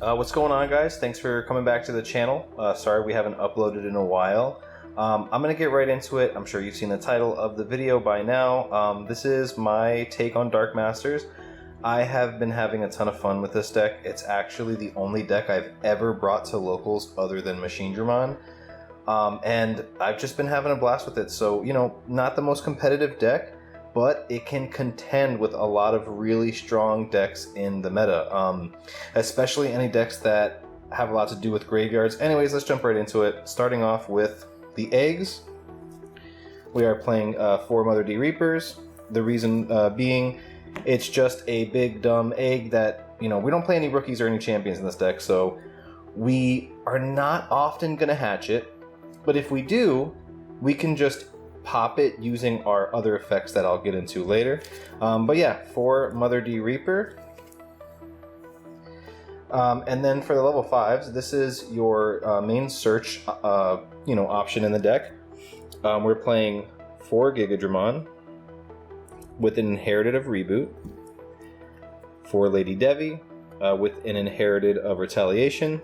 What's going on, guys? Thanks for coming back to the channel. Sorry we haven't uploaded in a while. I'm going to get right into it. I'm sure you've seen the title of the video by now. This is my take on Dark Masters. I have been having a ton of fun with this deck. It's actually the only deck I've ever brought to locals other than Machinedramon. And I've just been having a blast with it. So, you know, not the most competitive deck, but it can contend with a lot of really strong decks in the meta, especially any decks that have a lot to do with graveyards. Anyways, let's jump right into it. Starting off with the eggs. We are playing 4 Mother D Reapers. The reason being, it's just a big dumb egg that, you know, we don't play any rookies or any champions in this deck, so we are not often going to hatch it. But if we do, we can just pop it using our other effects that I'll get into later. But yeah, for Mother D Reaper. And then for the level 5s, this is your main search option in the deck. We're playing 4 Gigadramon with an Inherited of Reboot, 4 Lady Devi with an Inherited of Retaliation,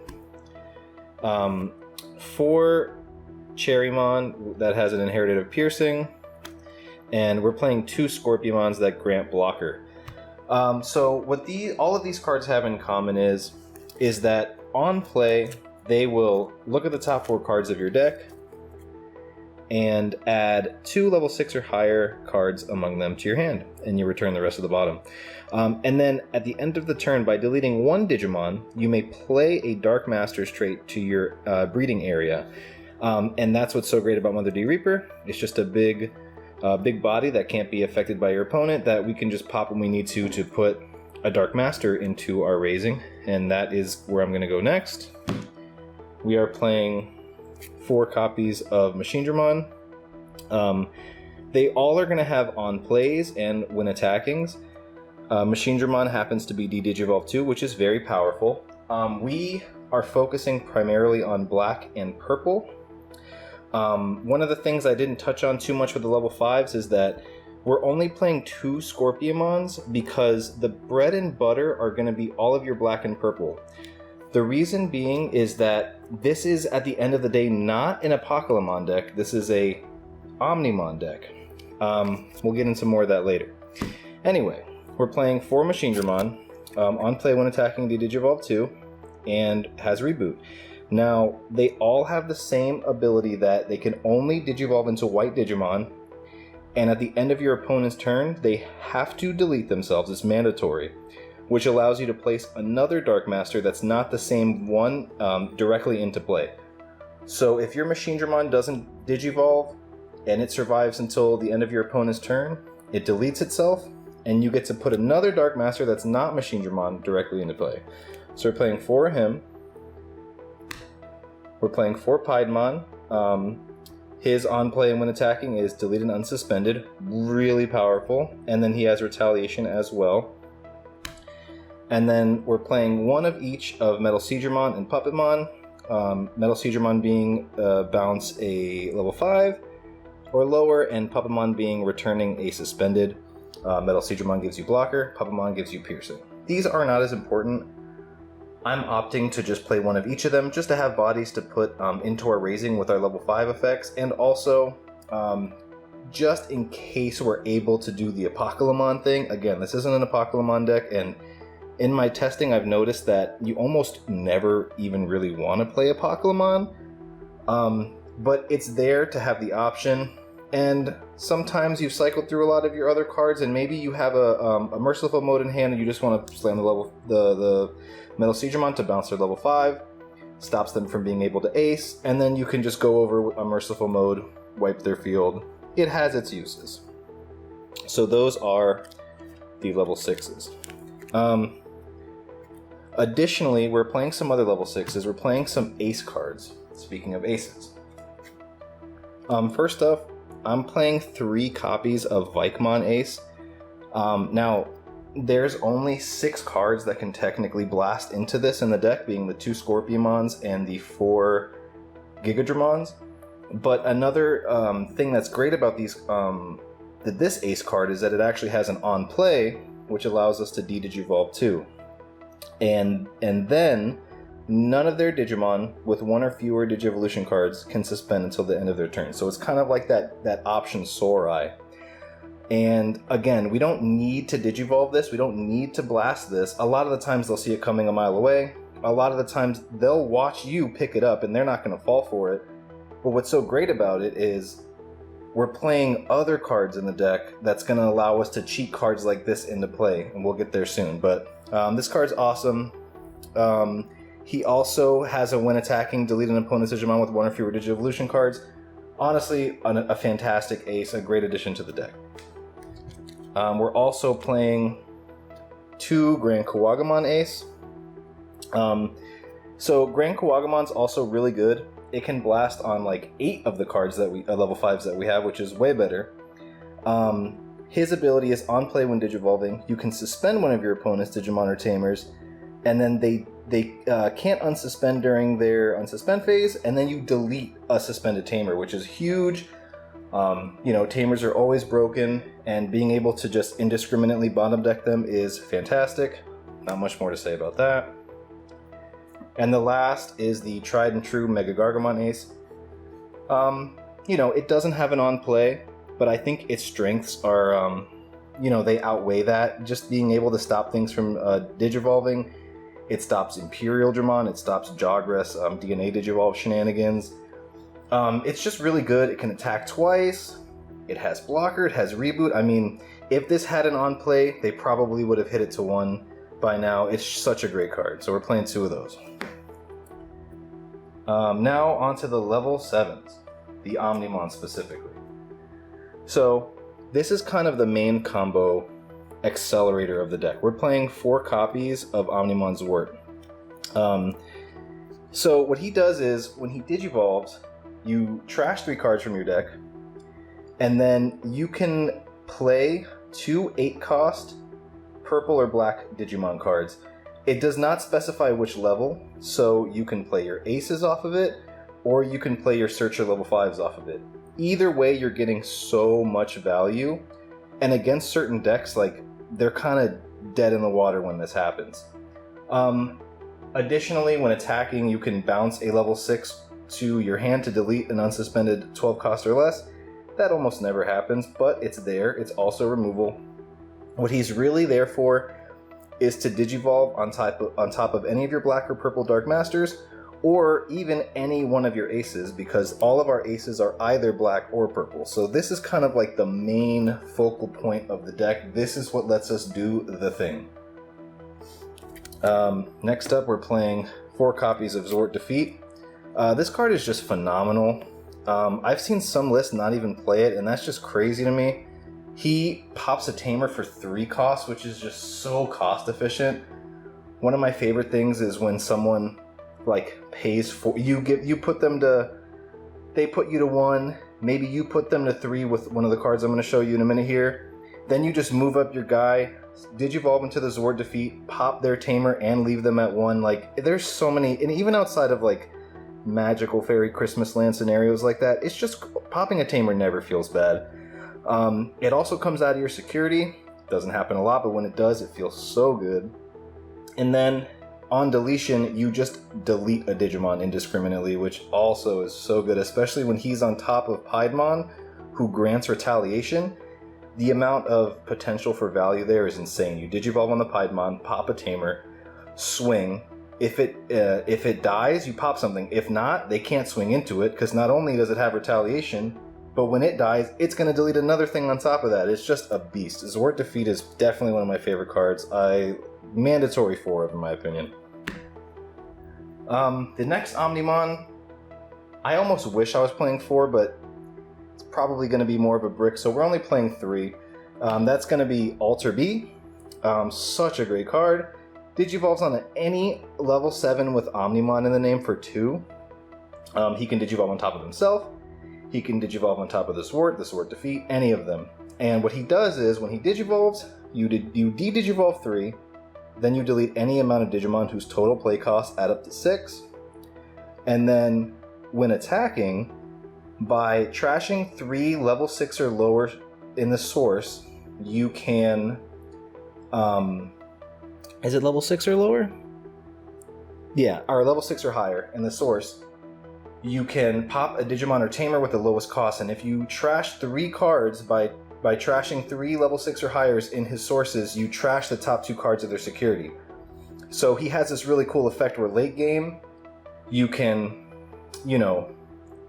4 Cherrymon that has an Inherited of Piercing, and we're playing 2 Scorpiomons that grant blocker. So what all of these cards have in common is that on play, they will look at the top 4 cards of your deck and add 2 level 6 or higher cards among them to your hand, and you return the rest of the bottom. And then at the end of the turn, by deleting 1 Digimon, you may play a Dark Master's trait to your breeding area. And that's what's so great about Mother D Reaper. It's just a big body that can't be affected by your opponent that we can just pop when we need to put a Dark Master into our raising. And that is where I'm going to go next. We are playing 4 copies of Machinedramon. They all are going to have on plays and when attackings. Machinedramon happens to be D-Digivolve 2, which is very powerful. We are focusing primarily on black and purple. One of the things I didn't touch on too much with the level 5s is that we're only playing 2 Scorpiomons because the bread and butter are going to be all of your black and purple. The reason being is that this is, at the end of the day, not an Apocalypse deck. This is a Omnimon deck. We'll get into more of that later. Anyway, we're playing 4 Machinedramon. On play when attacking the Digivolve 2 and has Reboot. Now, they all have the same ability that they can only Digivolve into white Digimon, and at the end of your opponent's turn, they have to delete themselves. It's mandatory, which allows you to place another Dark Master that's not the same one directly into play. So if your Machinedramon doesn't Digivolve and it survives until the end of your opponent's turn, it deletes itself, and you get to put another Dark Master that's not Machinedramon directly into play. So we're playing 4 him. We're playing 4 Piedmon. His on play and when attacking is delete and unsuspended. Really powerful. And then he has retaliation as well. And then we're playing 1 of each of Metal Seedramon and Puppetmon. Metal Seedramon being bounce a level 5 or lower, and Puppetmon being returning a suspended. Metal Seedramon gives you blocker, Puppetmon gives you piercing. These are not as important. I'm opting to just play 1 of each of them just to have bodies to put into our raising with our level 5 effects, and also just in case we're able to do the Apocalypse thing. Again, this isn't an Apocalypse deck, and in my testing I've noticed that you almost never even really want to play Apocalypse, but it's there to have the option. And sometimes you've cycled through a lot of your other cards, and maybe you have a Merciful mode in hand, and you just want to slam the Metal Seedramon to bounce their level 5, stops them from being able to ace, and then you can just go over a Merciful mode, wipe their field. It has its uses. So those are the level 6s. Additionally, we're playing some other level 6s. We're playing some ace cards. Speaking of aces. First up, I'm playing 3 copies of Vikemon Ace. Now, there's only 6 cards that can technically blast into this in the deck, being the 2 Scorpiomons and the 4 Gigadramons. But another thing that's great about this Ace card is that it actually has an on play, which allows us to D-Digivolve too. And then none of their Digimon with one or fewer Digivolution cards can suspend until the end of their turn. So it's kind of like that option Sorai. And again, we don't need to Digivolve this, we don't need to blast this. A lot of the times they'll see it coming a mile away. A lot of the times they'll watch you pick it up and they're not going to fall for it. But what's so great about it is we're playing other cards in the deck that's going to allow us to cheat cards like this into play, and we'll get there soon. But this card's awesome. He also has a when attacking, delete an opponent's Digimon with one or fewer Digivolution cards. Honestly, a fantastic ace, a great addition to the deck. We're also playing 2 Grand Kawagamon ace. So Grand Kawagamon's also really good. It can blast on like 8 of the cards that we level 5s that we have, which is way better. His ability is on play when Digivolving. You can suspend one of your opponent's Digimon or Tamers, and then they can't unsuspend during their unsuspend phase, and then you delete a suspended Tamer, which is huge. You know, Tamers are always broken, and being able to just indiscriminately bottom deck them is fantastic. Not much more to say about that. And the last is the tried and true Mega Gargamon ace. You know, it doesn't have an on play, but I think its strengths are, you know, they outweigh that. Just being able to stop things from Digivolving. It stops Imperial Dramon, it stops Jogress, DNA Digivolve shenanigans. It's just really good. It can attack twice. It has blocker, it has reboot. I mean, if this had an on play, they probably would have hit it to 1 by now. It's such a great card. So we're playing 2 of those. Now onto the level 7s, the Omnimon specifically. So this is kind of the main combo accelerator of the deck. We're playing 4 copies of Omnimon Zwart. So what he does is, when he Digivolves, you trash 3 cards from your deck, and then you can play 2 8-cost purple or black Digimon cards. It does not specify which level, so you can play your aces off of it, or you can play your Searcher level 5s off of it. Either way, you're getting so much value, and against certain decks, like, they're kind of dead in the water when this happens. Additionally, when attacking, you can bounce a level 6 to your hand to delete an unsuspended 12 cost or less. That almost never happens, but it's there. It's also removal. What he's really there for is to Digivolve on top of any of your black or purple Dark Masters, or even any one of your aces, because all of our aces are either black or purple. So this is kind of like the main focal point of the deck. This is what lets us do the thing. Next up, we're playing 4 copies of Zwart Defeat. This card is just phenomenal. I've seen some lists not even play it, and that's just crazy to me. He pops a Tamer for 3 costs, which is just so cost efficient. One of my favorite things is when someone like pays for they put you to 1, maybe you put them to 3 with one of the cards I'm going to show you in a minute here. Then you just move up your guy, Digivolve into the Zwart Defeat, pop their Tamer, and leave them at 1. Like, there's so many, and even outside of like magical fairy Christmas land scenarios like that, it's just popping a Tamer never feels bad. It also comes out of your security. Doesn't happen a lot, but when it does, it feels so good. And then on deletion, you just delete a Digimon indiscriminately, which also is so good, especially when he's on top of Piedmon, who grants retaliation. The amount of potential for value there is insane. You Digivolve on the Piedmon, pop a Tamer, swing. If it dies, you pop something. If not, they can't swing into it, because not only does it have retaliation, but when it dies, it's going to delete another thing on top of that. It's just a beast. Zwart Defeat is definitely one of my favorite cards. Mandatory 4 of, in my opinion. The next Omnimon, I almost wish I was playing 4, but it's probably going to be more of a brick, so we're only playing 3. That's going to be Alter B. Such a great card. Digivolves on any level 7 with Omnimon in the name for 2. He can Digivolve on top of himself. He can Digivolve on top of the Zwart Defeat, any of them. And what he does is, when he Digivolves, you de-Digivolve 3, then you delete any amount of Digimon whose total play costs add up to 6. And then, when attacking, by trashing 3 level 6 or lower in the source, you can... is it level 6 or lower? Yeah, are level 6 or higher in the source, you can pop a Digimon or Tamer with the lowest cost, and if you trash 3 cards by trashing 3 level 6 or highers in his sources, you trash the top 2 cards of their security. So he has this really cool effect where late game, you can, you know,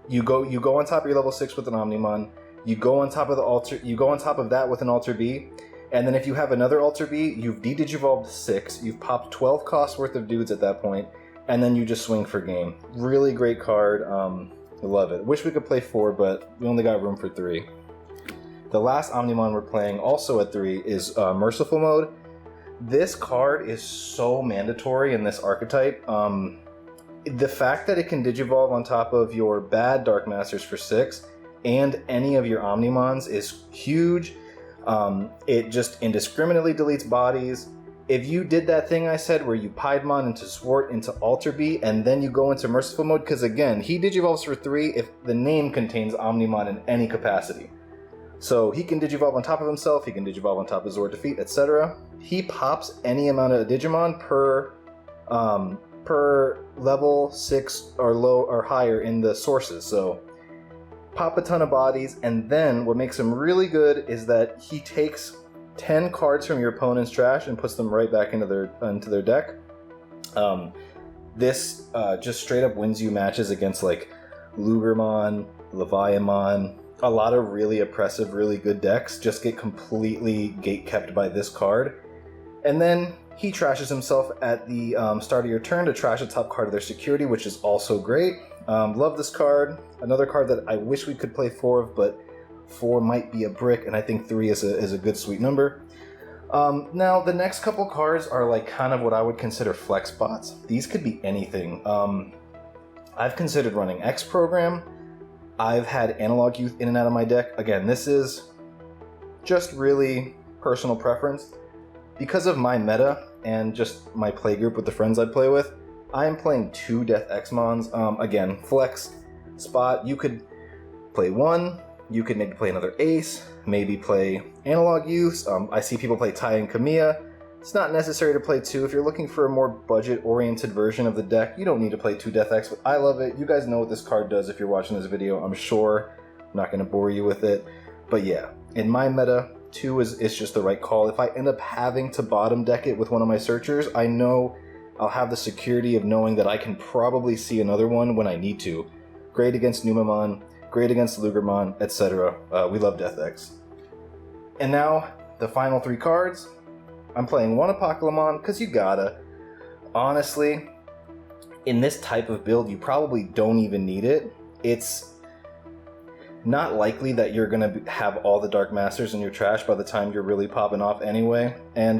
you go on top of your level 6 with an Omnimon, you go on top of that with an Alter B, and then if you have another Alter B, you've de-digivolved 6, you've popped 12 costs worth of dudes at that point, and then you just swing for game. Really great card. I love it. Wish we could play 4, but we only got room for 3. The last Omnimon we're playing, also at 3, is Merciful Mode. This card is so mandatory in this archetype. The fact that it can digivolve on top of your bad Dark Masters for 6 and any of your Omnimons is huge. It just indiscriminately deletes bodies. If you did that thing I said where you Piedmon into Swart into Alter B and then you go into Merciful Mode, because again, he digivolves for 3 if the name contains Omnimon in any capacity. So he can digivolve on top of himself, he can digivolve on top of Zord Defeat, etc. He pops any amount of Digimon per level 6 or low or higher in the sources. So pop a ton of bodies, and then what makes him really good is that he takes 10 cards from your opponent's trash and puts them right back into their deck. This just straight up wins you matches against like Lugermon, Leviamon. A lot of really oppressive, really good decks just get completely gate-kept by this card. And then he trashes himself at the start of your turn to trash the top card of their security, which is also great. Love this card. Another card that I wish we could play 4 of, but 4 might be a brick, and I think 3 is a good sweet number. Now, the next couple cards are like kind of what I would consider flex spots. These could be anything. I've considered running X Program. I've had Analog Youth in and out of my deck. Again, this is just really personal preference. Because of my meta and just my play group with the friends I play with, I am playing 2 Death X-Mons. Again, flex spot. You could play 1. You could maybe play another Ace. Maybe play Analog Youth. I see people play Tai and Kamiya. It's not necessary to play 2. If you're looking for a more budget-oriented version of the deck, you don't need to play 2 Death X, but I love it. You guys know what this card does if you're watching this video, I'm sure. I'm not going to bore you with it. But yeah, in my meta, 2 is just the right call. If I end up having to bottom deck it with one of my searchers, I know I'll have the security of knowing that I can probably see another one when I need to. Great against Numemon, great against Lugermon, etc. We love Death X. And now, the final 3 cards. I'm playing 1 Apocalypse because you gotta. Honestly, in this type of build, you probably don't even need it. It's not likely that you're gonna have all the Dark Masters in your trash by the time you're really popping off anyway. And,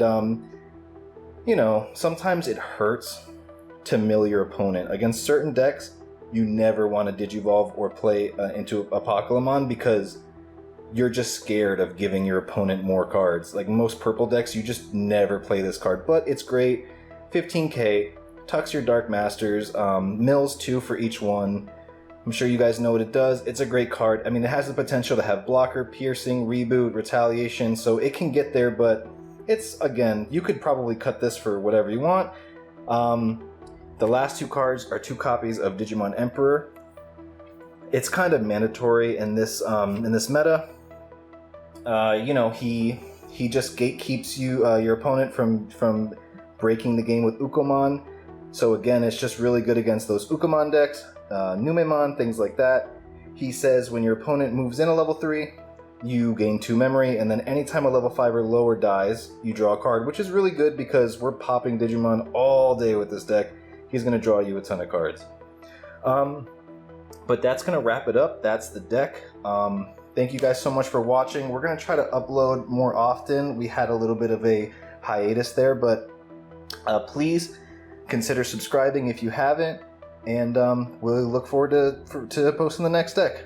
you know, sometimes it hurts to mill your opponent. Against certain decks, you never want to Digivolve or play into Apocalypse because you're just scared of giving your opponent more cards. Like most purple decks, you just never play this card, but it's great. 15k, tucks your Dark Masters, mills 2 for each one. I'm sure you guys know what it does. It's a great card. I mean, it has the potential to have blocker, piercing, reboot, retaliation, so it can get there, but it's, again, you could probably cut this for whatever you want. The last 2 cards are 2 copies of Digimon Emperor. It's kind of mandatory in this meta. You know, he just gatekeeps your opponent from breaking the game with Ukomon. So again, it's just really good against those Ukomon decks, Numemon, things like that. He says when your opponent moves in a level 3, you gain 2 memory, and then anytime a level 5 or lower dies, you draw a card, which is really good because we're popping Digimon all day with this deck. He's going to draw you a ton of cards. But that's going to wrap it up. That's the deck. Thank you guys so much for watching. We're going to try to upload more often. We had a little bit of a hiatus there, but please consider subscribing if you haven't, and we'll look forward to posting the next deck.